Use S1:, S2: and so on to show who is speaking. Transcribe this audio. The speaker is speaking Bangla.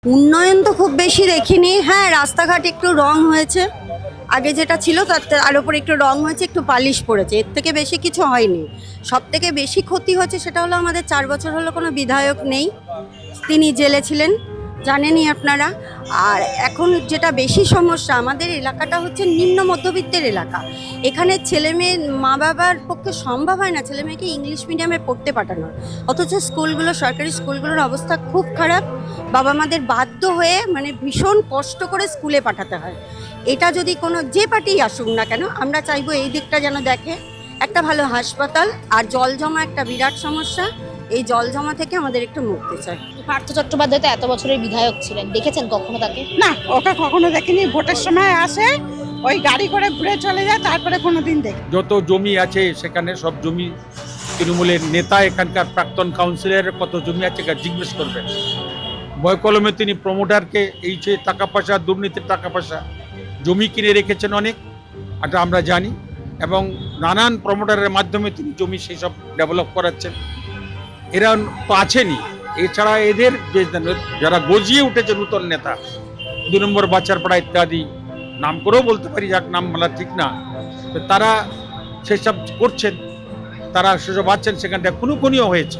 S1: উন্নয়ন তো খুব বেশি দেখিনি। হ্যাঁ, রাস্তাঘাট একটু রং হয়েছে, আগে যেটা ছিল তার উপর একটু রং হয়েছে, একটু পালিশ পড়েছে, এর থেকে বেশি কিছু হয়নি। সব থেকে বেশি ক্ষতি হচ্ছে সেটা হলো আমাদের 4 বছর হলো কোনো বিধায়ক নেই, তিনি জেলে ছিলেন, জানেনই আপনারা। আর এখন যেটা বেশি সমস্যা, আমাদের এলাকাটা হচ্ছে নিম্ন মধ্যবিত্তের এলাকা। এখানে ছেলে মেয়ে মা বাবার পক্ষে সম্ভব হয় না ছেলে মেয়েকে ইংলিশ মিডিয়ামে পড়তে পাঠানোর, অথচ স্কুলগুলো, সরকারি স্কুলগুলোর অবস্থা খুব খারাপ। বাবা মাদের বাধ্য হয়ে ভীষণ কষ্ট করে স্কুলে পাঠাতে হয়। এটা যদি কোনো যে পার্টি আসুক না কেন, আমরা চাইবো এই দিকটা যেন দেখে। একটা ভালো হাসপাতাল আর জল জমা একটা বিরাট সমস্যা, এই জল জমা থেকে আমাদের একটু মুক্তি চাই।
S2: পার্থ চট্টোপাধ্যায় তো এত বছরের বিধায়ক ছিলেন, দেখেছেন কখনো তাকে?
S3: না, ওকে কখনো দেখিনি। ভোটের সময় আসে, ওই গাড়ি করে ঘুরে চলে যায়, তারপরে কোনোদিন দেখি।
S4: যত জমি আছে সেখানে সব জমি তৃণমূলের নেতা, এখানকার প্রাক্তন কাউন্সিলরের কত জমি আছে জিজ্ঞেস করবেন। বয়কলমে তিনি প্রমোটারকে এই যে টাকা পয়সা, দুর্নীতির টাকা পয়সা, জমি কিনে রেখেছেন অনেক, এটা আমরা জানি, এবং নানান প্রমোটারের মাধ্যমে তিনি জমি সেই সব ডেভেলপ করাচ্ছেন। এরা তো আছেনই, এছাড়া এদের যারা গজিয়ে উঠেছে নূতন নেতা, 2 নম্বর বাচ্চারপাড়া ইত্যাদি, নাম করেও বলতে পারি, যাক নাম বলা ঠিক না, তো তারা সেসব করছেন, তারা সেসব আছেন, সেখানটা খুনোখুনিও হয়েছে।